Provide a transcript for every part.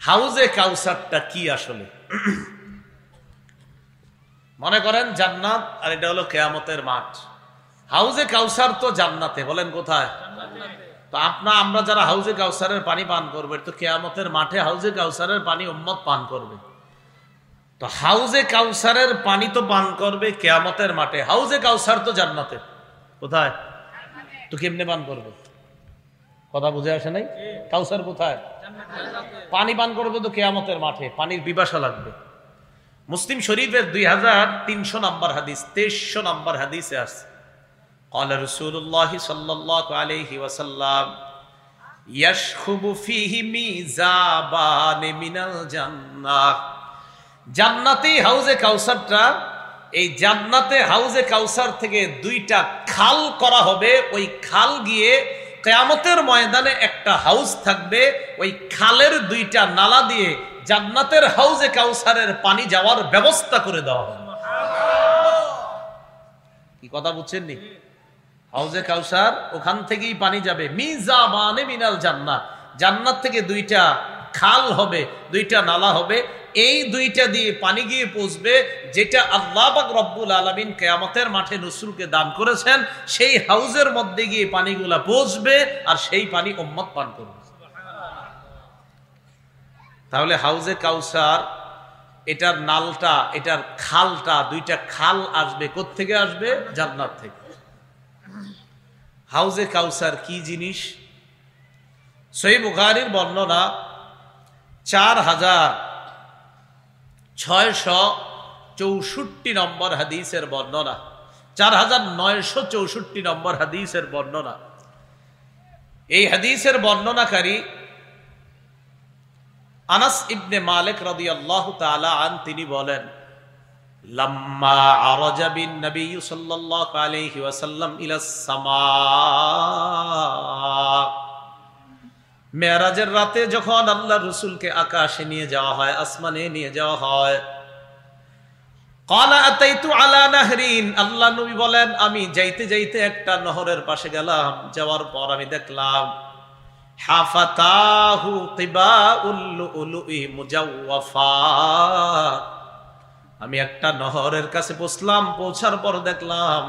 হাউজে কাউসারটা কি আসলে? মনে করেন জান্নাত আর এটা হলো কিয়ামতের মাঠ। হাউজে কাউসার তো জান্নাতে, বলেন কোথায়? তো আমরা যারা হাউজে কাউসারের পানি পান করবে, তো কিয়ামতের মাঠে হাউজে কাউসারের পানি উম্মত পান করবে। তো হাউজে কাউসারের পানি তো পান করবে কিয়ামতের মাঠে, হাউজে কাউসার তো জান্নাতে, কোথায়? তো কেমনে পান করবে? কথা বুঝে আসে নাই? কাউসার কোথায়? পানি পান করবে তো কিয়ামতের মাঠে, পানির পিপাসা লাগবে। মুসলিম শরীফের 2300 নম্বর হাদিস, 2300 নম্বর হাদিসে আছে, قال رسول الله صلى الله عليه وسلم يشخب فيه ميزابان من الجنة। জান্নাতি হাউজে কাউসারটা, এই জান্নাতে হাউজে কাউসার থেকে দুইটা খাল করা হবে। ওই খাল গিয়ে কিয়ামতের ময়দানে একটা হাউজ থাকবে, ওই খালের দুইটা নালা দিয়ে জান্নাতের হাউজে কাউসারের পানি যাওয়ার ব্যবস্থা করে দেওয়া হবে। কি কথা বুঝছেন নি? হাউজে কাউসার, ওখান থেকেই পানি যাবে। মিজাবানে মিনাল জান্নাহ, জান্নাত থেকে দুইটা খাল হবে, দুইটা নালা হবে, এই দুইটা দিয়ে পানি গিয়ে পৌঁছবে, যেটা আল্লাহ পাক রব্বুল আলামিন কিয়ামতের মাঠে নসরুলকে দান করেছেন, সেই হাউজের মধ্যে গিয়ে পানিগুলা পৌঁছবে, আর সেই পানি উম্মত পান করবে। তাহলে হাউজে কাউসার, এটার নালটা, এটার খালটা, দুইটা খাল আসবে কোত্থেকে? আসবে জান্নাত থেকে। হাউজে কাউসার কি জিনিস? সহিহ বুখারীর বর্ণনা, 4664 নম্বর হাদিসের বর্ণনা, 4964 নম্বর হাদিসের বর্ণনা। এই হাদিসের বর্ণনাকারী আনাস ইবনে মালিক রাদিয়াল্লাহু তাআলা আন, তিনি বলেন, লাম্মা আরাজা বিন নবী সাল্লাল্লাহু আলাইহি ওয়াসাল্লাম ইলাস সামা, মেরাজের রাতে যখন আল্লাহর রাসূলকে আকাশে নিয়ে যাওয়া হয়, আসমানে নিয়ে যাওয়া হয়, ক্বালা আতাইতু আলা নাহরিন, আল্লাহ নবী বলেন, আমি যাইতে যাইতে একটা নহরের পাশে গেলাম, যাওয়ার পর আমি দেখলাম হাফাতাহু তিবাউল লুলুই মুজাওয়াফা, আমি একটা নহরের কাছে পৌঁছলাম, পৌঁছার পর দেখলাম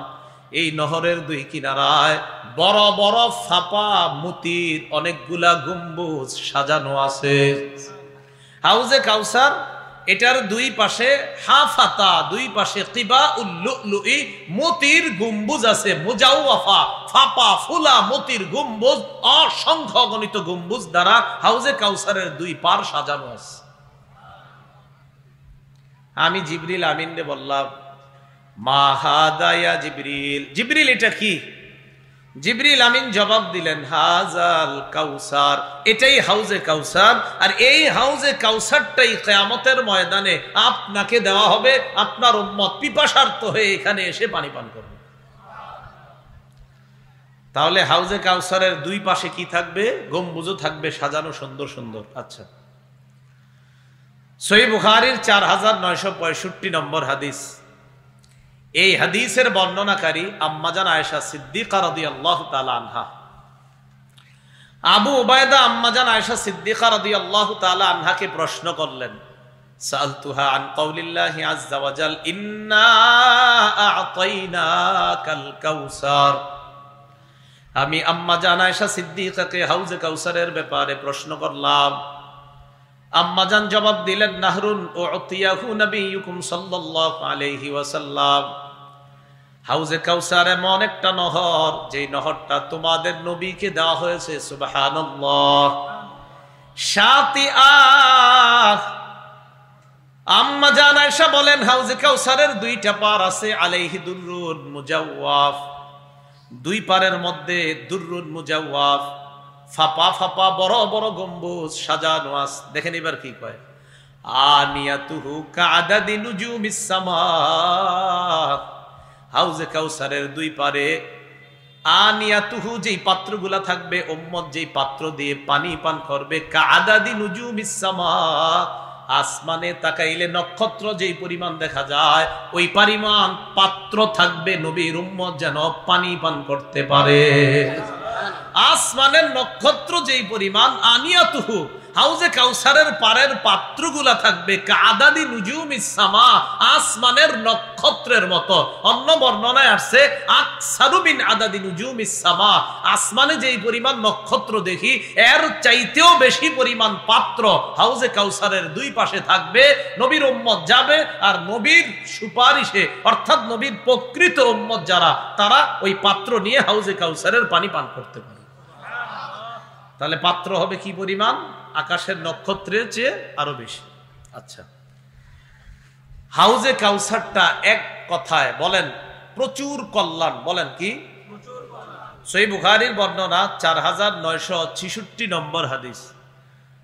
এই নহরের দুই কিনারায় বড় বড় ফাপা মতির অনেকগুলা গম্বুজ সাজানো আছে। হাউজে কাউসার, এটার দুই পাশে হাফাতা, দুই পাশে কিবাউল লুলুই মতির গম্বুজ আছে, মুজাওয়াফা, ফাপা ফুলা মতির গম্বুজ, অসংখ্য গণিত গম্বুজ দ্বারা হাউজে কাউসারের দুই পার সাজানো আছে। আমি জিবরিল আমিনকে বললাম, মা হাদা ইয়া জিবরিল, জিবরিল এটা কি? জিবরিল আমিন জবাব দিলেন, হাজাল কাউসার, এটাই হাউজে কাউসার, আর এই হাউজে কাউসারটাই কিয়ামতের ময়দানে আপনাকে দেওয়া হবে, আপনার উম্মত পিপাসার্ত হয়ে এখানে এসে পানি পান করবে। তাহলে হাউজে কাউসারের দুই পাশে কি থাকবে? গম্বুজও থাকবে সাজানো সুন্দর সুন্দর। আচ্ছা, সহিহ বুখারীর 4965 নম্বর হাদিস, এই হাদিসের বর্ণনাকারী আম্মাজান আয়েশা সিদ্দিকা রাদিয়াল্লাহু তাআলা আনহা। আবু উবায়দা আম্মাজান আয়েশা সিদ্দিকা রাদিয়াল্লাহু তাআলা আনহাকে প্রশ্ন করলেন, সালতুহা আন কাউলিল্লাহি আযজা ওয়া জাল, ইন্না আ'তাইনাকাল কাউসার। আমি আম্মাজান আয়েশা সিদ্দিকাকে হাউজে কাউসারের ব্যাপারে প্রশ্ন করলাম। আম্মাজান জবাব দিলেন, নাহরুন উতিয়াহু নবিয়ুকুম সাল্লাল্লাহু আলাইহি ওয়াসাল্লাম, হাউজে কাউসার এমন একটা নহর, যেই নহরটা তোমাদের নবীকে দেওয়া হয়েছে। সুবহানাল্লাহ। শাতিআহ, আম্মাজান আয়েশা বলেন, হাউজে কাউসারের দুইটা পার আছে, আলাইহি দুররুন মুজাওয়াফ, দুই পারের মধ্যে দুররুন মুজাওয়াফ, ফাপা ফাপা বড় বড় গম্বুজ সাজানো আছে। দেখেন এবার কি কয়, আনিয়াতুহু কাআদাদি নুজুমিস সামা, হাউজে কাউসারের দুই পারে আনিয়াতুহু, যেই পাত্রগুলা থাকবে, উম্মত যেই পাত্র দিয়ে পানি পান করবে, কাআদাদি নুজুমিস সামা, আসমানে তাকাইলে নক্ষত্র যেই পরিমাণ দেখা যায়, ওই পরিমাণ পাত্র থাকবে নবীর উম্মত যেন পানি পান করতে পারে। আসমানের নক্ষত্র যেই পরিমাণ, আনিয়াতুহু হাউজে কাউসারের পারের পাত্রগুলা থাকবে কাদাদি নুজুমিস সামা, আসমানের নক্ষত্রের মতো। অন্য বর্ণনায় আসছে আকসারু মিন আদাদি নুজুমিস সামা, আসমানে যেই পরিমাণ নক্ষত্র দেখি এর চাইতেও বেশি পরিমাণ পাত্র হাউজে কাউসারের দুই পাশে থাকবে। নবীর উম্মত যাবে আর নবীর সুপারিশে, অর্থাৎ নবীর প্রকৃত উম্মত যারা, তারা ওই পাত্র নিয়ে হাউজে কাউসারের পানি পান করতে পারে। তাহলে পাত্র হবে কি পরিমাণ? আকাশের নক্ষত্রের চেয়ে আরো বেশি। আচ্ছা, হাউজে কাউসারটা এক কথায় বলেন প্রচুর কল্যাণ। বলেন কি? সহিহ বুখারীর বর্ণনা 4966 নম্বর হাদিস।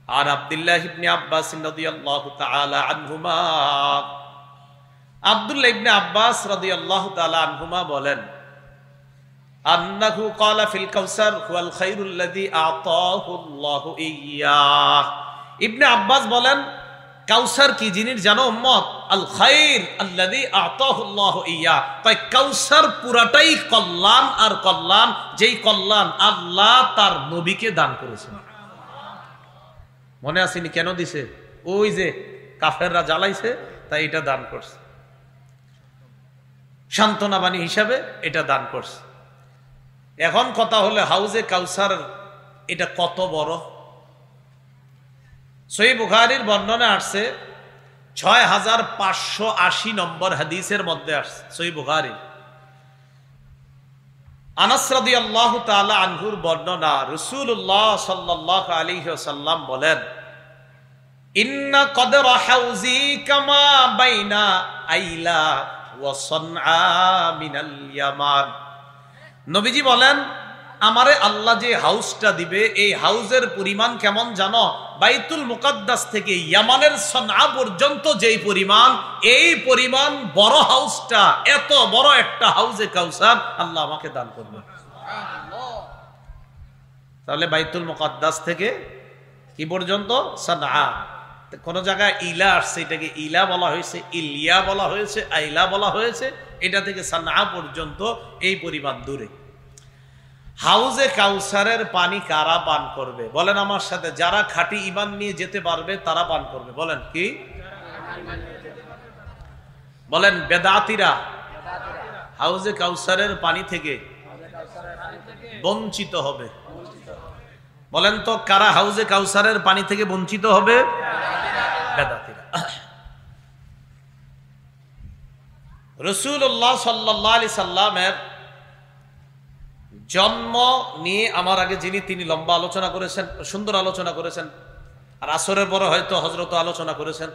আর আব্দুল্লাহ ইবনে আব্বাস রাদিয়াল্লাহু তাআলা আনহুমা, আব্দুল্লাহ ইবনে আব্বাস রাদিয়াল্লাহু তাআলা আনহুমা বলেন, আন্নাহু ক্বালা ফিল কাউসার হুয়াল খায়রুল্লাযী আতাহু আল্লাহু ইয়্যাহ। ইবনে আব্বাস বলেন, কাউসার কি জিনিস জানো উম্মত? আল খায়র আল্লাযী আতাহু আল্লাহু ইয়্যাহ। তাই কাউসার পুরাটাই কল্যাণ আর কল্যাণ, যেই কল্যাণ আল্লাহ তার নবীকে দান করেছেন। মনে আসেনি কেন দিছে? ওই যে কাফেররা জ্বালাইছে, তাই এটা দান করছে, সান্ত্বনা বাণী হিসাবে এটা দান করছে। এখন কথা হলো হাউজে কাউসার এটা কত বড়? সহিহ বুখারীর বর্ণনা আসছে 6580 নম্বর হাদিসের মধ্যে আসছে সহিহ বুখারী। আনাস রাদিয়াল্লাহু তাআলা আনহুর বর্ণনা, রাসূলুল্লাহ সাল্লাল্লাহু আলাইহি ওয়াসাল্লাম বলেন, ইন্না কদরা হাউজি কামা বাইনা আইলা ওয়া সানআ মিনাল ইয়ামান। নবীজি বলেন, আমারে আল্লাহ যে হাউসটা দিবে, এই হাউজের পরিমাণ কেমন জানো? বাইতুল মুকাদ্দাস থেকে ইয়ামানের সনআ পর্যন্ত যেই পরিমাণ, এই পরিমাণ বড় হাউসটা, এত বড় একটা হাউজে কাউসার আল্লাহ আমাকে দান করবে। তাহলে বাইতুল মুকাদ্দাস থেকে কি পর্যন্ত? সনআ। কোন জায়গায় ইলা আসছে, এটাকে ইলা বলা হয়েছে, ইলিয়া বলা হয়েছে, আইলা বলা হয়েছে। এটা থেকে সনআ পর্যন্ত এই পরিমাণ দূরে। হাউজে কাউসারের পানি কারা পান করবে? বলেন আমার সাথে, যারা খাঁটি ঈমান নিয়ে যেতে পারবে তারা পান করবে। বলেন কি? বলেন বেদাতিরা হাউজে কাউসারের পানি থেকে বঞ্চিত হবে। বলেন তো কারা হাউজে কাউসারের পানি থেকে বঞ্চিত হবে? বেদাতিরা। রাসূলুল্লাহ সাল্লাল্লাহু আলাইহি সাল্লামের জন্ম নিয়ে আমার আগে যিনি, তিনি লম্বা আলোচনা করেছেন, সুন্দর আলোচনা করেছেন। আর আসরের পরে হয়তো হযরত আলোচনা করেছেন।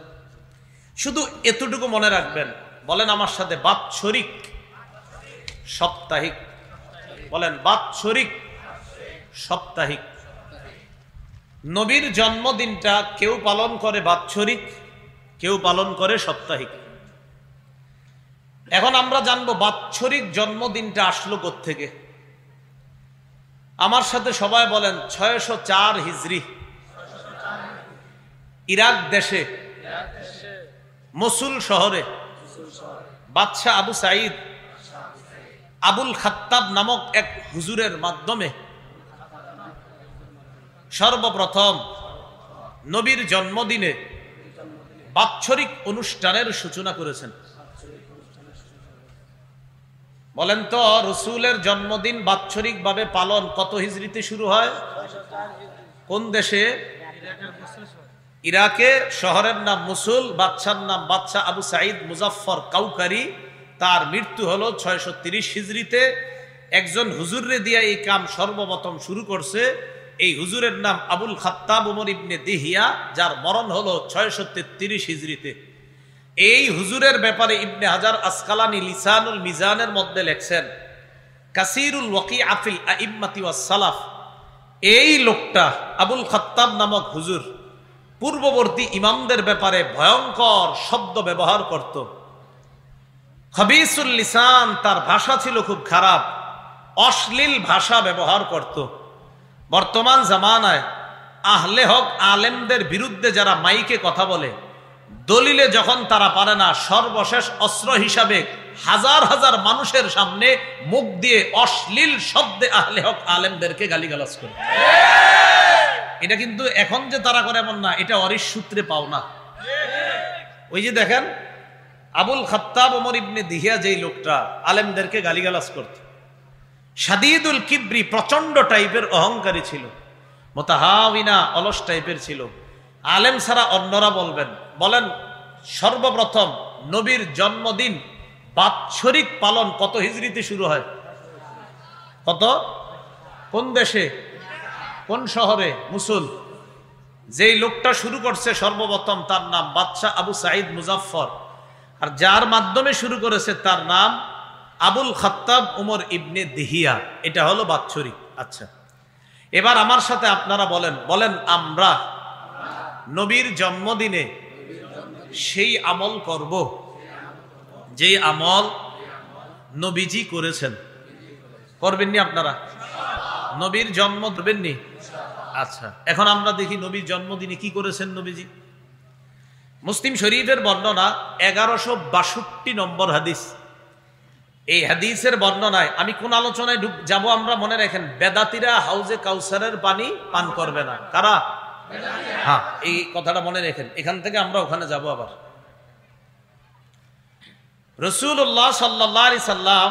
শুধু এতটুকু মনে রাখবেন, বলেন আমার সাথে, বাৎসরিক সাপ্তাহিক। বলেন বাৎসরিক সাপ্তাহিক। নবীর জন্মদিনটা কেউ পালন করে বাৎসরিক, কেউ পালন করে সাপ্তাহিক। এখন আমরা জানবো বাৎসরিক জন্মদিনটা আসলো কোত্থেকে। আমার সাথে সবাই বলেন 604 হিজরি, ইরাক দেশে মসুল শহরে বাদশাহ আবু সাঈদ আবুল খাত্তাব নামক এক হুজুরের মাধ্যমে সর্বপ্রথম নবীর জন্মদিনে বাৎসরিক অনুষ্ঠানের সূচনা করেছেন। বলেন তো রসুলের জন্মদিন বাৎসরিক ভাবে পালন কত হিজরিতে শুরু হয়? কোন দেশে? ইরাকে। শহরের নাম মুসুল, বাদশার নাম বাদশাহ আবু সাঈদ মুজাফফর কাউকারি। তার মৃত্যু হলো 630 হিজরিতে। একজন হুজুরে দিয়া এই কাম সর্বপ্রথম শুরু করছে। এই হুজুরের নাম আবুল খাত্তাব ওমর ইবনে দিহিয়া, যার মরণ হলো 633 হিজরিতে। এই হুজুরের ব্যাপারে ইবনে হাজার আসকালানি লিসানুল মিজানের মধ্যে লেখছেন, কাসিরুল ওয়াকিআ ফিল আইম্মাতি ওয়াস সালাফ। এই লোকটা আবুল খাত্তাব নামক হুজুর পূর্ববর্তী ইমামদের ব্যাপারে ভয়ঙ্কর শব্দ ব্যবহার করত। খবিসুল লিসান, তার ভাষা ছিল খুব খারাপ, অশ্লীল ভাষা ব্যবহার করত। বর্তমান জামানায় আহলে হক আলেমদের বিরুদ্ধে যারা মাইকে কথা বলে, দলিলে যখন তারা পারে না, সর্বশেষ অস্ত্র হিসাবে হাজার হাজার মানুষের সামনে মুখ দিয়ে অশ্লীল শব্দে আহলে হক আলেমদেরকে গালিগালাজ করে। এটা কিন্তু এখন যে তারা করে এমন না, এটা অরিশ সূত্রে পাও না। ওই যে দেখেন আবুল খাত্তাব ওমর ইবনে দিহিয়া, যেই লোকটা আলেমদেরকে গালিগালাজ করত, শাদীদুল কিবরি, প্রচন্ড টাইপের অহংকারী ছিল, মুতাহাওয়িনা, অলস টাইপের ছিল। আলেম ছাড়া অন্যরা বলেন সর্বপ্রথম নবীর জন্মদিন বাৎসরিক পালন কত হিজরিতে শুরু হয়? কত? কোন দেশে, কোন শহরে? মুসুল। যেই লোকটা শুরু করছে সর্বপ্রথম, তার নাম বাদশাহ আবু সাঈদ মুজাফফর, আর যার মাধ্যমে শুরু করেছে তার নাম আবুল খাত্তাব উমর ইবনে দিহিয়া। এটা হলো বাৎসরিক। আচ্ছা, এবার আমার সাথে আপনারা বলেন আমরা নবীর জন্মদিনে সেই আমল করব যে আমল নবীজি করেছেন। করবেননি আপনারা? নবীর জন্ম ধরবেননি? আচ্ছা, এখন আমরা দেখি নবীর জন্মদিনে কি করেছেন নবীজি। মুসলিম শরীফের বর্ণনা 1162 নম্বর হাদিস। এই হাদিসের বর্ণনায় আমি কোন আলোচনায় যাব আমরা মনে রাখেন, বেদাতীরা হাউজে কাউসারের পানি পান করবে না। কারা? হ্যাঁ, এই কথাটা মনে রাখেন, এখান থেকে আমরা ওখানে যাব। আবার রাসূলুল্লাহ সাল্লাল্লাহু আলাইহি সাল্লাম,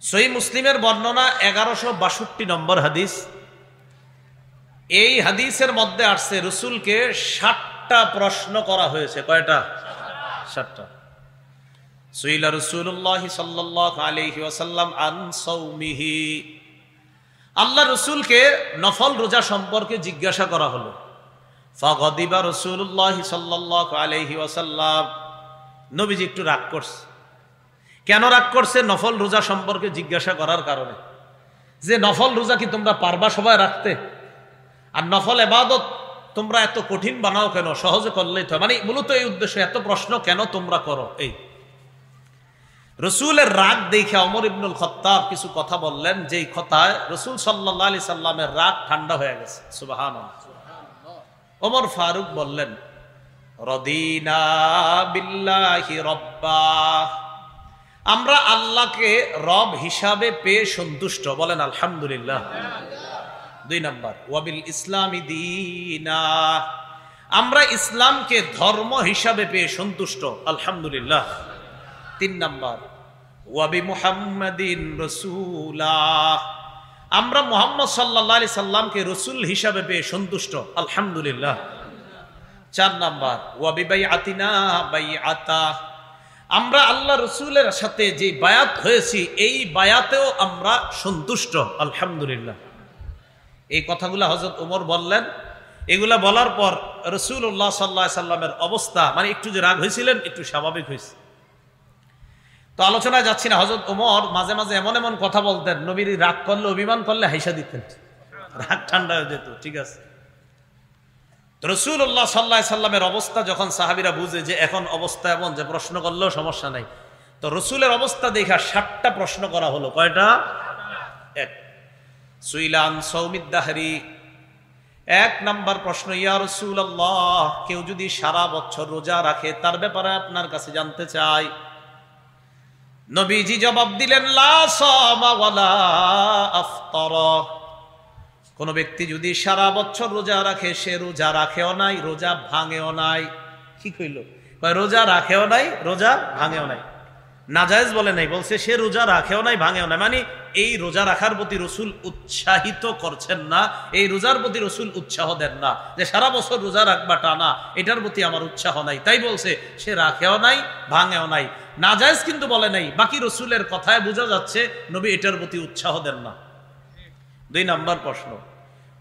সহিহ মুসলিমের বর্ণনা 1162 নম্বর হাদিস। এই হাদিসের মধ্যে আসছে রাসূলকে 60টা প্রশ্ন করা হয়েছে। কয়টা? 60টা। সুইলা রাসূলুল্লাহ সাল্লাল্লাহু আলাইহি ওয়াসাল্লাম আন সাওমিহি, আল্লাহ রাসূলকে নফল রোজা সম্পর্কে জিজ্ঞাসা করা হলো। ফাগাদিবা রাসূলুল্লাহ সাল্লাল্লাহু আলাইহি ওয়াসাল্লাম, নবীজি একটু রাগ করছে। কেন রাগ করছে? নফল রোজা সম্পর্কে জিজ্ঞাসা করার কারণে, যে নফল রোজা কি তোমরা পারবা সবাই রাখতে? আর নফল ইবাদত তোমরা এত কঠিন বানাও কেন? সহজে করলেই তো। মানে মূলত এই উদ্দেশ্য, এত প্রশ্ন কেন তোমরা করো? এই রসুলের রাগ দেখে ওমর ইবনুল খাত্তাব কিছু কথা বললেন, যেই কথায় রসুল সাল্লাল্লাহু আলাইহি সাল্লামের রাগ ঠান্ডা হয়ে গেছে। সুবহানাল্লাহ। ওমর ফারুক বললেন, রদিনা বিল্লাহি রব্বা, আমরা আল্লাহকে রব হিসাবে পেয়ে সন্তুষ্ট। বলেন আলহামদুলিল্লাহ। 2 নাম্বার, ওয়াবিল ইসলামি দীনা, আমরা ইসলামকে ধর্ম হিসাবে পেয়ে সন্তুষ্ট। আলহামদুলিল্লাহ। 3 নাম্বার, ওয়াবি মুহাম্মাদিন রাসূলা, আমরা মুহাম্মদ সাল্লাল্লাহু আলাইহি সাল্লামকে রাসূল হিসাবে পেয়ে সন্তুষ্ট। আলহামদুলিল্লাহ। 4 নাম্বার, ওয়াবি বাইআতিনা বাইআতা, আমরা আল্লাহ রাসূলের সাথে যে বায়াত হয়েছি এই বায়াতেও আমরা সন্তুষ্ট। আলহামদুলিল্লাহ। এই কথাগুলো হযরত ওমর বললেন। এগুলা বলার পর রাসূলুল্লাহ সাল্লাল্লাহু আলাইহি সাল্লামের অবস্থা, মানে একটু যে রাগ হয়েছিলেন একটু স্বাভাবিক হয়েছে। তো আলোচনায় যাচ্ছি না। হযরত ওমর মাঝে মাঝে এমন এমন কথা বলতেন, নবীর রাগ করলে, অভিমান করলে হাইসা দিতেন, রাগ ঠান্ডা হয়ে যেত। ঠিক আছে, রাসূলুল্লাহ সাল্লাল্লাহু আলাইহি সাল্লামের অবস্থা যখন সাহাবীরা বুঝে যে এখন অবস্থা এমন যে প্রশ্ন করলেও সমস্যা নাই, তো রাসূলের অবস্থা দেখা 60টা প্রশ্ন করা হলো। কয়টা? 1, সুইলান সাওমিদ দাহরি, 1 নাম্বার প্রশ্ন, ইয়া রাসূলুল্লাহ, কেউ যদি সারা বছর রোজা রাখে তার ব্যাপারে আপনার কাছে জানতে চাই। নবীজি জবাব দিলেন, লা সামা ওয়ালা আফতারা, কোন ব্যক্তি যদি সারা বছর রোজা রাখে সে রোজা রাখেও নাই, রোজা ভাঙেও নাই। কি কইল? রোজা রাখেও নাই, রোজা ভাঙেও নাই। নাজায়েজ বলে নাই, বলছে সে রোজা রাখেও নাই, ভাঙেও নাই। মানে এই রোজা রাখার প্রতি রসুল উৎসাহিত করছেন না, এই রোজার প্রতি রসুল উৎসাহ দেন না, যে সারা বছর রোজা রাখবা টানা, এটার প্রতি আমার উৎসাহ নাই। তাই বলছে সে রাখেও নাই, ভাঙেও নাই। নাজায়েজ কিন্তু বলে নাই। বাকি রসুলের কথায় বোঝা যাচ্ছে নবী এটার প্রতি উৎসাহ দেন না। 2 নাম্বার প্রশ্ন,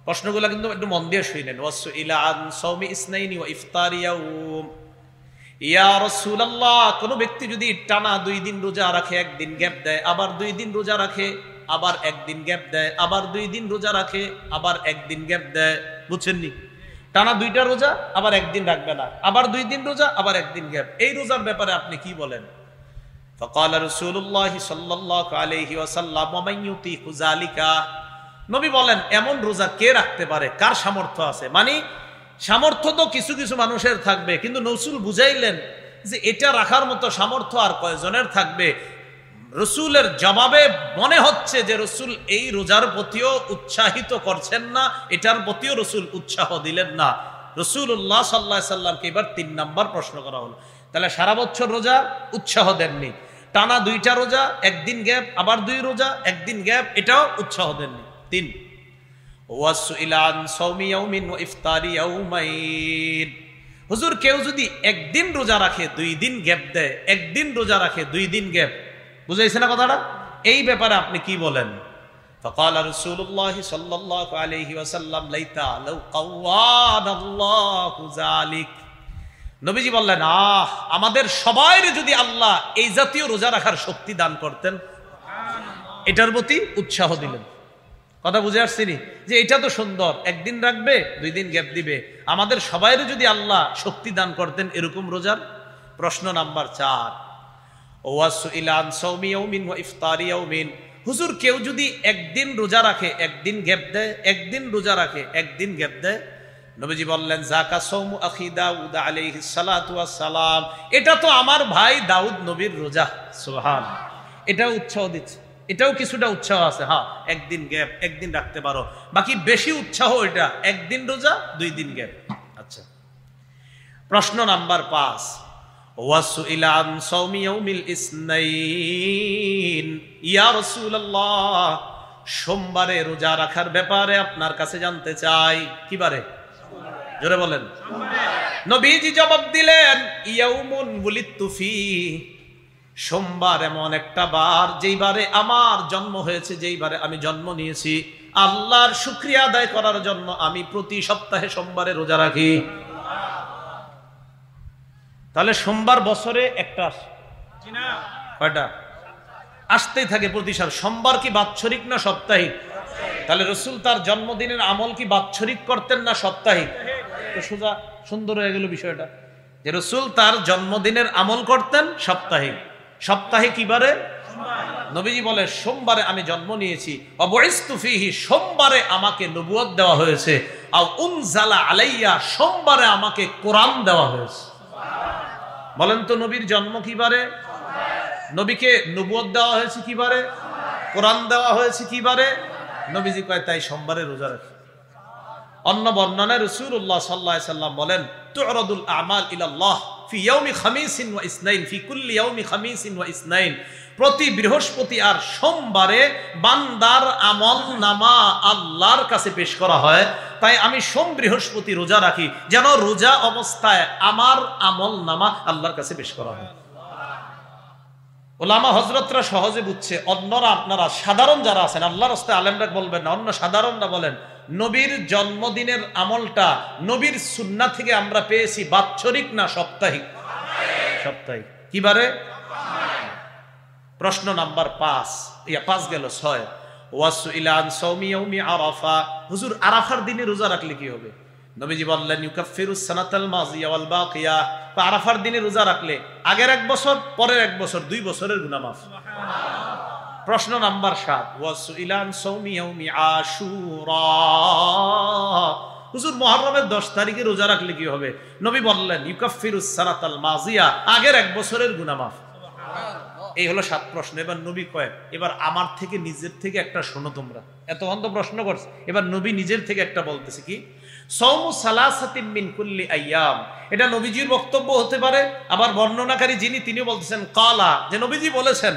প্রশ্নগুলো কিন্তু একটু মন দিয়ে শুনেন। ওয়াসুইলা আন সাওমি ইসনাইনি ওয়া ইফতারি ইয়াউম, ইয়া রাসূলুল্লাহ, কোন ব্যক্তি যদি টানা 2 দিন রোজা রাখে, 1 দিন গ্যাপ দেয়, আবার 2 দিন রোজা রাখে, আবার 1 দিন গ্যাপ দেয়, আবার 2 দিন রোজা রাখে, আবার 1 দিন গ্যাপ দেয়, বুঝছেননি? টানা 2টা রোজা, আবার 1 দিন রাখবে না, আবার 2 দিন রোজা, আবার 1 দিন গ্যাপ, এই রোজার ব্যাপারে আপনি কি বলেন? ফাকালা রাসূলুল্লাহ সাল্লাল্লাহু আলাইহি ওয়াসাল্লাম, ওয়া মান ইউতিকু যালিকা, নবী বলেন এমন রোজা কে রাখতে পারে, কার সামর্থ্য আছে? মানে সামর্থ্য তো কিছু কিছু মানুষের থাকবে, কিন্তু রাসূল বুঝাইলেন যে এটা রাখার মতো সামর্থ্য আর কয়জনের থাকবে। রসুলের জবাবে মনে হচ্ছে যে রসুল এই রোজার প্রতিও উৎসাহিত করছেন না, এটার প্রতিও রসুল উৎসাহ দিলেন না। রসুল্লাহ সাল্লাল্লাহু আলাইহি সাল্লামকে এবার 3 নাম্বার প্রশ্ন করা হলো, তাহলে সারা বছর রোজা উৎসাহ দেননি, টানা 2টা রোজা, একদিন গ্যাপ, আবার 2 রোজা, একদিন গ্যাপ, এটাও উৎসাহ দেননি। 3 ওয়াসুইলান সাওমি ইয়াউমিন ওয়া ইফতারি ইয়াউমাইন, হুজুর কেউ যদি একদিন রোজা রাখে 2 দিন গ্যাপ দেয়, একদিন রোজা রাখে 2 দিন গ্যাপ, বুঝাইছে না কথাটা? এই ব্যাপারে আপনি কি বলেন? فقال رسول الله صلى الله عليه وسلم ليت لو قوان الله ذلك, নবীজি বললেন আমাদের সবাইরে যদি আল্লাহ এই জাতীয় রোজা রাখার শক্তি দান করতেন, এটার প্রতি উৎসাহ দিলেন। কথা বুঝে আসছিনি যে এটা তো সুন্দর, একদিন রাখবে 2 দিন গ্যাপ দিবে, আমাদের সবাইরে যদি আল্লাহ শক্তি দান করতেন এরকম রোজার। প্রশ্ন নাম্বার 4 ওয়াসুইলান সাওমি ইয়াউমিন ওয়া ইফতারি ইয়াউমিন, হুজুর কেউ যদি একদিন রোজা রাখে, একদিন গ্যাপ দেয়, একদিন রোজা রাখে, একদিন গ্যাপ দেয়, নবীজি বললেন যাকা সাওমু আখি দাউদ আলাইহিস সালাতু ওয়াস সালাম, এটা তো আমার ভাই দাউদ নবীর রোজা। সুবহানাল্লাহ, এটাও উৎসাহ দিচ্ছে, এটাও কিছুটা উৎসাহ আছে। হ্যাঁ, একদিন গ্যাপ, একদিন রাখতে পারো, বাকি বেশি উৎসাহ এটা একদিন রোজা 2 দিন গ্যাপ। আচ্ছা, প্রশ্ন নাম্বার 5 ওয়াসুইলান সাওমি ইয়াউমিল ইসনাইন, ইয়া রাসূলুল্লাহ সোমবারে রোজা রাখার ব্যাপারে আপনার কাছে জানতে চাই। কি বারে? জোরে বলেন। নবীজি জবাব দিলেন ইয়াউমুন বুলিতু ফি, সোমবার এমন একটা বার যেই বারে আমার জন্ম হয়েছে, যেই বারে আমি জন্ম নিয়েছি, আল্লাহর শুকরিয়া আদায় করার জন্য আমি প্রতি সপ্তাহে সোমবারে রোজা রাখি। তাহলে সোমবার বছরে একটা আসে, কয়টা আসতেই থাকে প্রতি সাল। সোমবার কি বাৎসরিক না সাপ্তাহিক? তাহলে রসুল তার জন্মদিনের আমল কি বাৎসরিক করতেন না সাপ্তাহিক? তো সোজা সুন্দর হয়ে গেল বিষয়টা, যে রসুল তার জন্মদিনের আমল করতেন সাপ্তাহিক। সপ্তাহে কিবারে? নবীজি বলে সোমবারে আমি জন্ম নিয়েছি, অবইস্তু ফিহি, সোমবারে আমাকে নবুয়ত দেওয়া হয়েছে, আও উনজালা আলাইয়া, সোমবারে আমাকে কোরআন দেওয়া হয়েছে। বলেন তো নবীর জন্ম কিবারে? নবীকে নবুয়ত দেওয়া হয়েছে কিবারে? কোরআন দেওয়া হয়েছে কিবারে? নবীজি কয় তাই সোমবারে রোজা রাখি। অন্য বর্ণনায় রাসূলুল্লাহ সাল্লাল্লাহু আলাইহি সাল্লাম বলেন তু'রাদুল আমাল ইলাল্লাহ ফি ইয়াউমি খামিসিন ওয়া ইসনাইন, ফি কুল্লি ইয়াউমি খামিসিন ওয়া ইসনাইন, প্রতি বৃহস্পতি আর সোমবারে বান্দার আমল নামা আল্লাহর কাছে পেশ করা হয়। তাই আমি সোম বৃহস্পতি রোজা রাখি, যেন রোজা অবস্থায় আমার আমল নামা আল্লাহর কাছে পেশ করা হয়। ওলামা হযরতরা সহজে বুঝছে, অন্যরা আপনারা সাধারণ যারা আছেন, আল্লাহর রাস্তায় আলেমরা বলবেন না, অন্য সাধারণরা বলেন নবীর জন্মদিনের আমলটা নবীর সুন্নাহ থেকে আমরা পেয়েছি বাৎসরিক না সাপ্তাহিক? সাপ্তাহিক। কিবারে? প্রশ্ন নাম্বার 5 গেল 6 ওয়াসুইলান সাওমি ইয়াউমি আরাফা, হুজুর আরাফার দিনে রোজা রাখলে কি হবে? নবীজি বললেন ইউকাফিরুস সানাতাল মাযিয়া ওয়াল বাকিয়া, আরাফার দিনে রোজা রাখলে আগের 1 বছর পরের 1 বছর 2 বছরের গুনাহ মাফ। প্রশ্ন নাম্বার 7 ওয়াসুইলান সাওমি ইয়াউমি আশুরা, হুজুর মুহররমের 10 তারিখে রোজা রাখলে কি হবে? নবী বললেন ইউকাফিরুস সানাতাল মাযিয়া, আগের 1 বছরের গুনাহ মাফ। এই হলো 7 প্রশ্ন। এবার নবী কয়, এবার আমার থেকে নিজের থেকে একটা শোনো তোমরা, এত অন্ধ প্রশ্ন করছে, এবার নবী নিজের থেকে একটা বলতেছে কি সাওমু সালাসাতিন মিন কুল্লি আইয়াম, এটা নবীজির বক্তব্য হতে পারে, আবার বর্ণনাকারী যিনি তিনি বলতেছেন কালা, যে নবীজি বলেছেন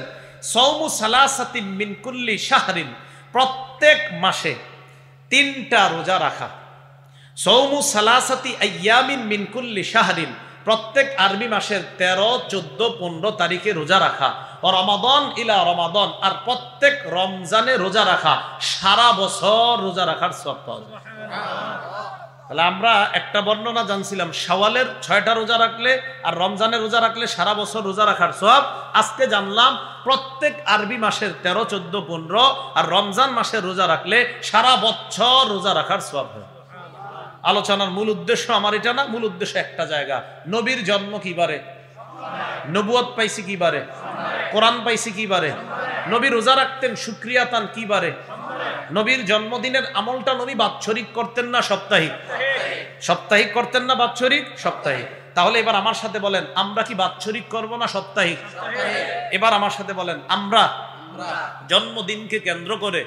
সাওমু সালাসাতিন মিন কুল্লি শাহরিন, প্রত্যেক মাসে 3টা রোজা রাখা। সাওমু সালাসাতি আইয়ামিন মিন কুল্লি শাহরিন, প্রত্যেক আরবি মাসের 13, 14, 15 তারিখে রোজা রাখা। ও রমাদান ইলা রমাদান, আর প্রত্যেক রমজানে রোজা রাখা, সারা বছর রোজা রাখার সওয়াব পাওয়া যায়। তাহলে আমরা একটা বর্ণনা জানছিলাম শাওয়ালের 6টা রোজা রাখলে আর রমজানের রোজা রাখলে সারা বছর রোজা রাখার সওয়াব। আজকে জানলাম প্রত্যেক আরবি মাসের 13, 14, 15 আর রমজান মাসের রোজা রাখলে সারা বছর রোজা রাখার সওয়াব হয়। আলোচনার মূল উদ্দেশ্য আমার এটা না, মূল উদ্দেশ্য একটা জায়গা, নবীর জন্ম কিবারে, নবুয়ত পাইছি কিবারে, কোরআন পাইছি কিবারে, নবী রোজা রাখতেন শুকরিয়া তান কিবারে, নবীর জন্মদিনের আমলটা নবী বাৎসরিক করতেন না সাপ্তাহিক? সাপ্তাহিক করতেন না বাৎসরিক? সাপ্তাহিক। তাহলে এবার আমার সাথে বলেন, আমরা কি বাৎসরিক করব না সাপ্তাহিক? এবার আমার সাথে বলেন, আমরা জন্মদিনকে কেন্দ্র করে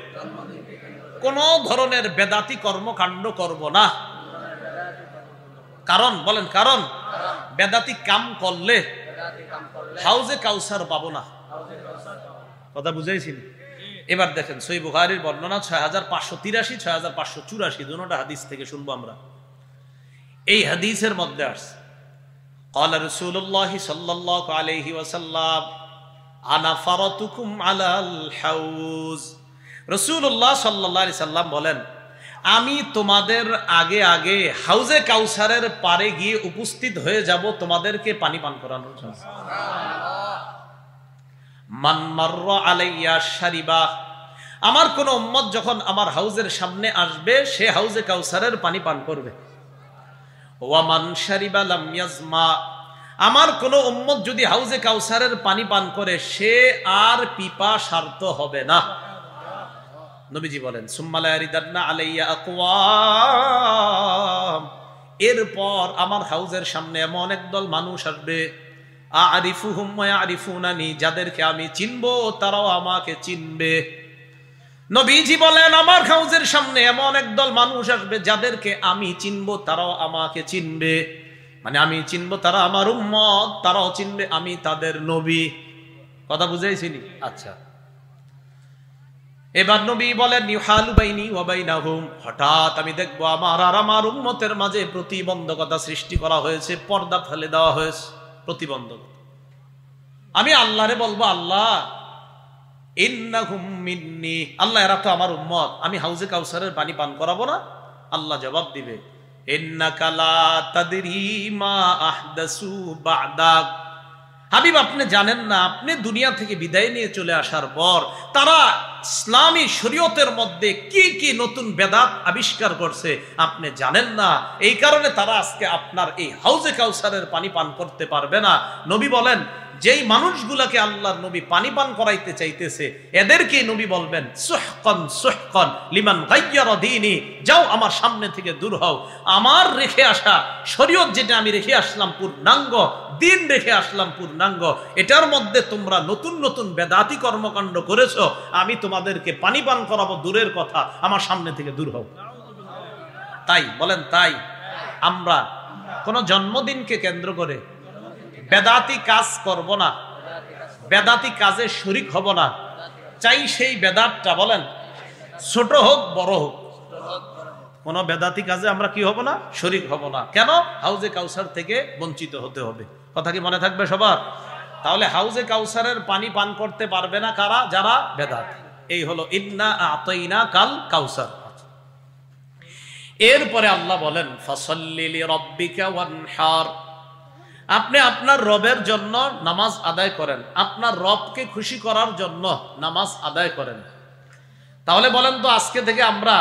কোন ধরনের বেদাতি কর্মকাণ্ড করব না। কারণ বলেন, কারণ বেদাতি কাম করলে হাউজে কাউসার পাবো না। কথা বুঝাইছি? এবার দেখেন সহিহ বুখারীর বর্ণনা 6583 6584 দুটোটা হাদিস থেকে শুনবো আমরা। এই হাদিসের মধ্যে আসছে قال رسول الله صلى الله عليه وسلم انا فرطكم على الحوض। রাসূলুল্লাহ সাল্লাল্লাহু আলাইহি সাল্লাম বলেন, আমি তোমাদের আগে আগে হাউজে কাউসারের পারে গিয়ে উপস্থিত হয়ে যাব তোমাদেরকে পানি পান করানোর জন্য। মান মাররা আলাইয়া শারিবা, আমার কোন উম্মত যখন আমার হাউজের সামনে আসবে সে হাউজে কাউসারের পানি পান করবে। ওয়ামান শারিবা লাম ইয়াজমা, আমার কোন উম্মত যদি হাউজে কাউসারের পানি পান করে সে আর পিপাসার্ত হবে না। নবীজি বলেন, সুম্মা লা ইয়ারিদান্না আলাইয়া আকওয়াম, এরপর আমার হাউজের সামনে এমন একদল মানুষ আসবে, আরিফুহুম ওয়া ইয়ারিফুনানি, যাদেরকে আমি চিনবো তারাও আমাকে চিনবে। নবীজি বলেন, আমার হাউজের সামনে এমন একদল মানুষ আসবে যাদেরকে আমি চিনবো তারাও আমাকে চিনবে, মানে আমি চিনবো তারা আমার উম্মত, তারাও চিনবে আমি তাদের নবী। কথা বুঝাইছিনি? আচ্ছা, এবার নবী বলেন, ইউহালু বাইনি ওয়া বাইনাহুম, হঠাৎ আমি দেখবো আমার আর আমার উম্মতের মাঝে প্রতিবন্ধকতা সৃষ্টি করা হয়েছে, পর্দা ফেলে দেওয়া হয়েছে, প্রতিবন্ধকতা। আমি আল্লাহরে বলবো, আল্লাহ ইন্নাহুম মিন্নি, আল্লাহ এরা তো আমার উম্মত, আমি হাউজে কাউসারের পানি পান করাবো না? আল্লাহ জবাব দিবে, ইন্নাকা লা তাদরি মা আহদাসু বা'দাক, হাবিব আপনি জানেন না, আপনি দুনিয়া থেকে বিদায় নিয়ে চলে আসার পর তারা ইসলামী শরীয়তের মধ্যে কি কি নতুন বেদাত আবিষ্কার করছে আপনি জানেন না, এই কারণে তারা আজকে আপনার এই হাউজে কাউসারের পানি পান করতে পারবে না। নবী বলেন, যেই মানুষগুলাকে আল্লাহর নবী পানি পান করাইতে চাইতেছে এদেরকে নবী বলবেন, সুহকান সুহকান লিমান গায়্যারা দীনি, যাও আমার সামনে থেকে দূর হও, আমার রেখে আসা শরীয়ত যেটা আমি রেখে আসলাম পূর্ণাঙ্গ, দিন রেখে আসলাম পূর্ণাঙ্গ, এটার মধ্যে তোমরা নতুন নতুন বেদাতি কর্মকাণ্ড করেছো, আমি তোমাদেরকে পানি পান করাবো দূরের কথা, আমার সামনে থেকে দূর হও। তাই বলেন, তাই আমরা কোন জন্মদিনকে কেন্দ্র করে বেদাতি কাজ করব না, বেদাতি কাজে শরীক হব না। চাই সেই বেদাতটা বলেন ছোট হোক বড় হোক, কোন বেদাতি কাজে আমরা কি হব না? শরীক হব না। কেন? হাউজে কাউসার থেকে বঞ্চিত হতে হবে। কথা কি মনে থাকবে সবার? তাহলে হাউজে কাউসারের পানি পান করতে পারবে না কারা? যারা বেদাতি। এই হলো ইন্না আতাইনা কাল কাউসার। এরপরে আল্লাহ বলেন, ফাসাল্লি লিরাব্বিকা ওয়ানহার, আপনি আপনার রবের জন্য নামাজ আদায় করেন, আপনার রবকে খুশি করার জন্য নামাজ আদায় করেন। তাহলে বলেন তো, আজকে থেকে আমরা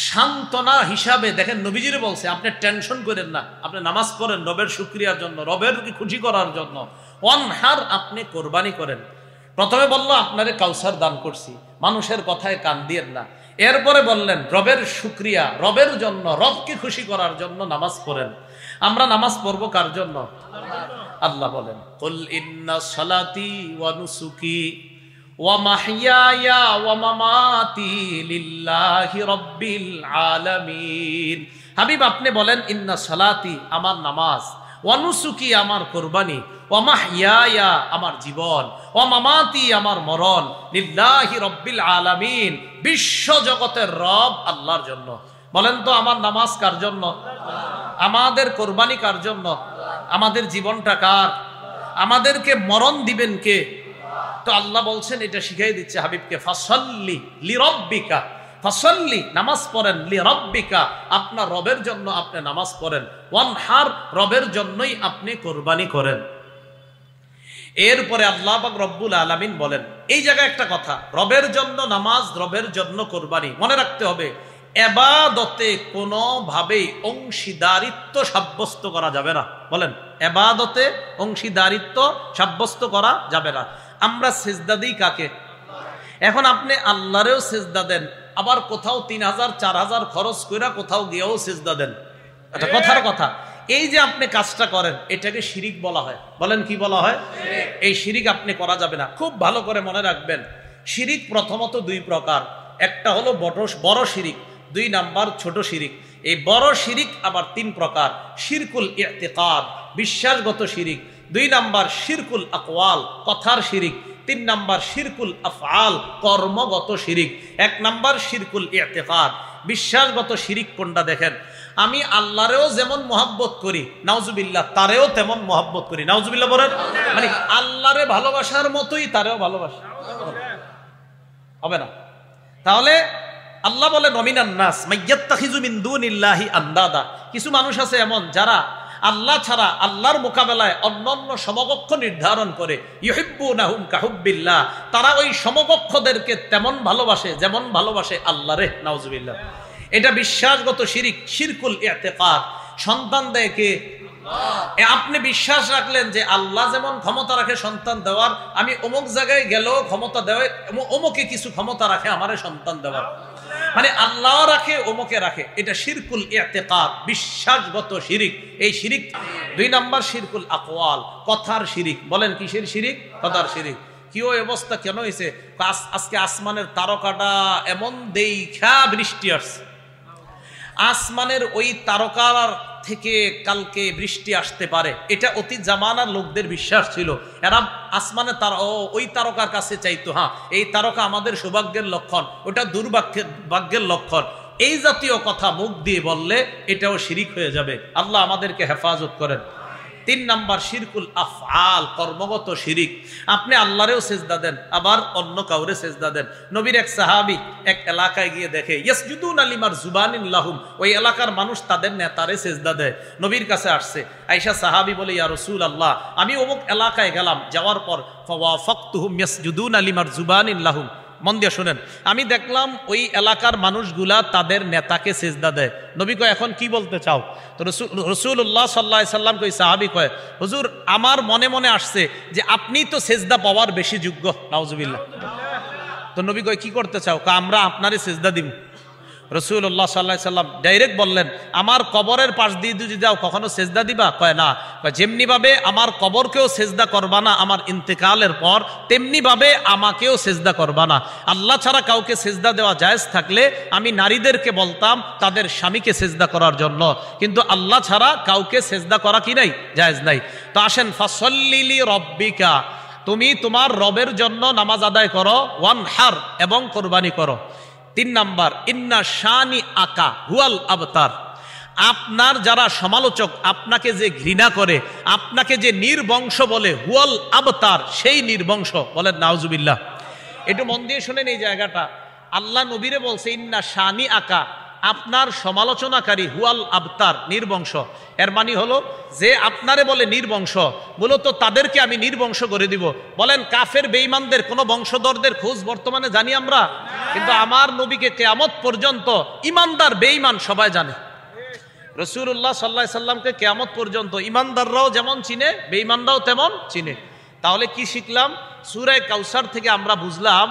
সান্ত্বনা হিসাবে, দেখেন নবীজিরে বলছে আপনি টেনশন করেন না, আপনি নামাজ পড়েন রবের শুকরিয়ার জন্য, রবের খুশি করার জন্য। ওয়ানহার, আপনি কোরবানি করেন। প্রথমে বললো আপনারে কাউসার দান করছি, মানুষের কথায় কান দিয়েন না। এরপরে বললেন রবের শুকরিয়া, রবের জন্য, রবকে খুশি করার জন্য নামাজ পড়েন। আমরা নামাজ পড়বো কার জন্য? আল্লাহ বলেন, কুল ইন্না সালাতি ওয়া নুসুকি ওয়া মাহইয়ায়া ওয়া মামাতি লিল্লাহি রাব্বিল আলামিন। হাবিব আপনি বলেন, ইন্না সালাতি আমার নামাজ, ওয়া নুসুকি আমার কুরবানি, ওয়া মাহইয়ায়া আমার জীবন, ওয়া মামাতি আমার মরণ, লিল্লাহি রাব্বিল আলামিন বিশ্ব জগতের রব আল্লাহর জন্য। বলেন তো আমার নামাজ কার জন্য? আমাদের কোরবানি কার জন্য? আমাদের জীবনটা কার? আমাদেরকে মরণ দিবেন কে? তো আল্লাহ বলছেন, এটা শিখাই দিচ্ছে হাবিবকে, ফাসাল্লি লিরাব্বিকা, ফাসাল্লি নামাজ পড়েন, লিরাব্বিকা আপনার রবের জন্য আপনি নামাজ পড়েন, ওয়ানহার রবের জন্যই আপনি কোরবানি করেন। এরপরে আল্লাহ পাক রব্বুল আলামিন বলেন, এই জায়গায় একটা কথা, রবের জন্য নামাজ, রবের জন্য কোরবানি, মনে রাখতে হবে এবাদতে কোনোভাবেই অংশীদারিত্ব সাব্যস্ত করা যাবে না। বলেন, এবাদতে অংশীদারিত্ব সাব্যস্ত করা যাবে না। আমরা সিজদা দিই কাকে? এখন আপনি আল্লাহরেও সিজদা দেন, আবার কোথাও 3000 4000 খরচ কইরা কোথাও গিয়েও সিজদা দেন। আচ্ছা, কথার কথা, এই যে আপনি কাজটা করেন এটাকে শিরিক বলা হয়। বলেন কি বলা হয়? এই শিরিক আপনি করা যাবে না। খুব ভালো করে মনে রাখবেন, শিরিক প্রথমত দুই প্রকার, একটা হলো বড় শিরিক, দুই নাম্বার ছোট শিরিক। এই বড় শিরিক আবার তিন প্রকার, শিরকুল ইতিকাদ বিশ্বাসগত শিরিক, দুই নাম্বার শিরকুল আকওয়াল কথার শিরিক, তিন নাম্বার শিরকুল আফআল কর্মগত শিরিক। এক নাম্বার শিরকুল ইতিকাদ বিশ্বাসগত শিরিক কোনটা দেখেন, আমি আল্লাহরেও যেমন মহব্বত করি নাউজুবিল্লাহ তারেও তেমন মহব্বত করি, নাউজুবিল্লাহ বলেন, মানে আল্লাহরে ভালোবাসার মতোই তারেও ভালোবাসা হবে না। তাহলে আল্লাহ বলে নমিনান নাস মাইয়াত্তাখিযু মিন দুনিল্লাহি আন্দাদা, কিছু মানুষ আছে এমন যারা আল্লাহ ছাড়া আল্লাহর মোকাবেলায় অন্যান্য সমকক্ষ নির্ধারণ করে, ইউহিব্বুনাহুম কাহুব্বিল্লাহ, তারা ওই সমকক্ষদেরকে তেমন ভালোবাসে যেমন ভালোবাসে আল্লাহরে, নাউজুবিল্লাহ। এটা বিশ্বাসগত শিরিক, শিরকুল ইতিকাদ। সন্তান দেয় কে? আপনি বিশ্বাস রাখলেন যে আল্লাহ যেমন ক্ষমতা রাখে সন্তান দেওয়ার, আমি অমুক জায়গায় গেলেও ক্ষমতা দেওয়া, অমুকে কিছু ক্ষমতা রাখে আমারে সন্তান দেওয়ার, মানে আল্লাহ রাখে অমুকে রাখে, এটা শিরকুল ইতিকাদ বিশ্বাসগত শিরিক। এই শিরিক। দুই নাম্বার শিরকুল আকওয়াল কথার শিরিক। বলেন কিসের শিরিক? কথার শিরিক। কি ওই অবস্থা কেন হয়েছে? আজকে আসমানের তারকাটা এমন দেখা বৃষ্টি আসছে, আসমানের ওই তারকার থেকে কালকে বৃষ্টি আসতে পারে, এটা অতি জামানার লোকদের বিশ্বাস ছিল। এরা আসমানে ওই তারকার কাছে চাইতো, হ্যাঁ এই তারকা আমাদের সৌভাগ্যের লক্ষণ, ওটা দুর্ভাগ্যের লক্ষণ। এই জাতীয় কথা মুখ দিয়ে বললে এটাও শিরিক হয়ে যাবে। আল্লাহ আমাদেরকে হেফাজত করেন। তিন নাম্বার শিরকুল আফআল কর্মগত শিরিক। আপনি আল্লাহরেও সেজদা দেন আবার অন্য কাউরে সেজদা দেন। নবীর এক সাহাবী এক এলাকায় গিয়ে দেখে ইয়াসজুদুনা লিমারজুবানিন লাহুম, ওই এলাকার মানুষ তাদের নেতারে সেজদা দেয়। নবীর কাছে আসছে আয়েশা সাহাবী বলে, ইয়া রাসূলুল্লাহ, আমি অমুক এলাকায় গেলাম, যাওয়ার পর ফাওয়াফাকতুহুম ইয়াসজুদুনা লিমারজুবানিন লাহুম, মন দিয়ে শুনেন, আমি দেখলাম ওই এলাকার মানুষগুলা তাদের নেতাকে সেজদা দেয়। নবী কয় এখন কি বলতে চাও? তো রাসূলুল্লাহ সাল্লাল্লাহু আলাইহি সাল্লাম কই সাহাবী কয়, হুজুর আমার মনে মনে আসছে যে আপনি তো সেজদা পাওয়ার বেশি যোগ্য, নাউজুবিল্লাহ। তো নবী কয় কি করতে চাও? আমরা আপনারে সেজদা দিব। রাসূলুল্লাহ সাল্লাল্লাহু আলাইহি সাল্লাম ডাইরেক্ট বললেন, আমার কবরের পাশ দিয়ে যদি যাও কখনো সেজদা দিবা? কয় না। যেমনি ভাবে আমার কবরকেও সেজদা করবা না আমার ইন্তেকালের পর, তেমনি ভাবে আমাকেও সেজদা করবা না। আল্লাহ ছাড়া কাউকে সেজদা দেওয়া জায়েজ থাকলে আমি নারীদেরকে বলতাম তাদের স্বামীকে সেজদা করার জন্য, কিন্তু আল্লাহ ছাড়া কাউকে সেজদা করা কি নাই? জায়েজ নাই। তো আসেন, ফাসল্লি লি রব্বিকা, তুমি তোমার রবের জন্য নামাজ আদায় করো, ওয়ানহার এবং কোরবানি করো। তিন নাম্বার ইন্না শানি আকা হুয়াল আবতার, আপনার যারা সমালোচক, আপনাকে যে ঘৃণা করে, আপনাকে যে নির্বংশ বলে, হুয়াল আবতার সেই নির্বংশ। বলেন নাউজুবিল্লাহ। একটু মন দিয়ে শুনেন এই জায়গাটা। আল্লাহ নবীরে বলছে ইন্না শানি আকা, আপনার সমালোচনাকারী হুয়াল আবতার নির্বংশ। এর মানে হলো যে আপনারে বলে নির্বংশ, মূলত তাদেরকে আমি নির্বংশ করে দিব। বলেন কাফের বেঈমানদের কোন বংশধরদের খোঁজ বর্তমানে জানি আমরা? কিন্তু আমার নবীকে কিয়ামত পর্যন্ত ইমানদার বেঈমান সবাই জানে। রাসূলুল্লাহ সাল্লাল্লাহু আলাইহি সাল্লামকে কিয়ামত পর্যন্ত ইমানদাররাও যেমন চিনে, বেঈমানরাও তেমন চিনে। তাহলে কি শিখলাম? সূরা কাউসার থেকে আমরা বুঝলাম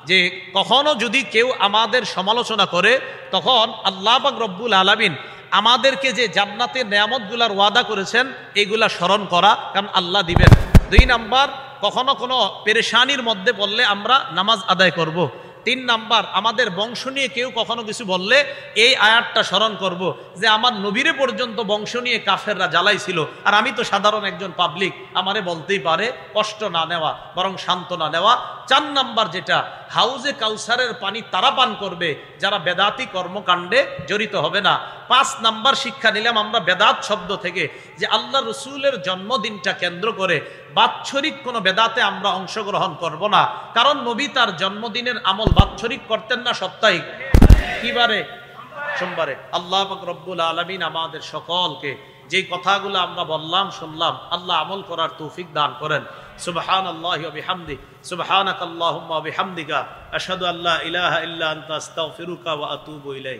যে কখনো যদি কেউ আমাদের সমালোচনা করে, তখন আল্লাহ পাক রব্বুল আলামিন আমাদেরকে যে জান্নাতের নেয়ামতগুলার ওয়াদা করেছেন এগুলা স্মরণ করা, কারণ আল্লাহ দিবেন। দুই নাম্বার, কখনো কোনো পেরেশানির মধ্যে পড়লে আমরা নামাজ আদায় করব। তিন নাম্বার, আমাদের বংশ নিয়ে কেউ কখনো কিছু বললে এই আয়াতটা স্মরণ করব যে আমার নবীরে পর্যন্ত বংশ নিয়ে কাফেররা জ্বালাইছিল, আর আমি তো সাধারণ একজন পাবলিক, আমারে বলতেই পারে, কষ্ট না নেওয়া বরং সান্ত্বনা নেওয়া। চার নাম্বার যেটা, হাউজে কাউসারের পানি তারা পান করবে যারা বেদাতি কর্মকাণ্ডে জড়িত হবে না। পাঁচ নাম্বার শিক্ষা নিলাম আমরা বেদাত শব্দ থেকে, যে আল্লাহ রসুলের জন্মদিনটা কেন্দ্র করে বাৎসরিক কোনো বেদাতে আমরা অংশগ্রহণ করব না, কারণ নবী তার জন্মদিনের আমল বাৎসরিক করতেন না, সাপ্তাহিক। কিবারে? সোমবারে। আল্লাহ পাক রব্বুল আলামিন আমাদের সকলকে যে কথাগুলো আমরা বললাম শুনলাম, আল্লাহ আমল করার তৌফিক দান করেন। সুবহানাল্লাহি ওয়া বিহামদিহি, সুবহানাকাল্লাহুম্মা ওয়া বিহামদিকা, আশহাদু আল্লা ইলাহা ইল্লা আনতা আস্তাগফিরুকা ওয়া আতুবু ইলাইক।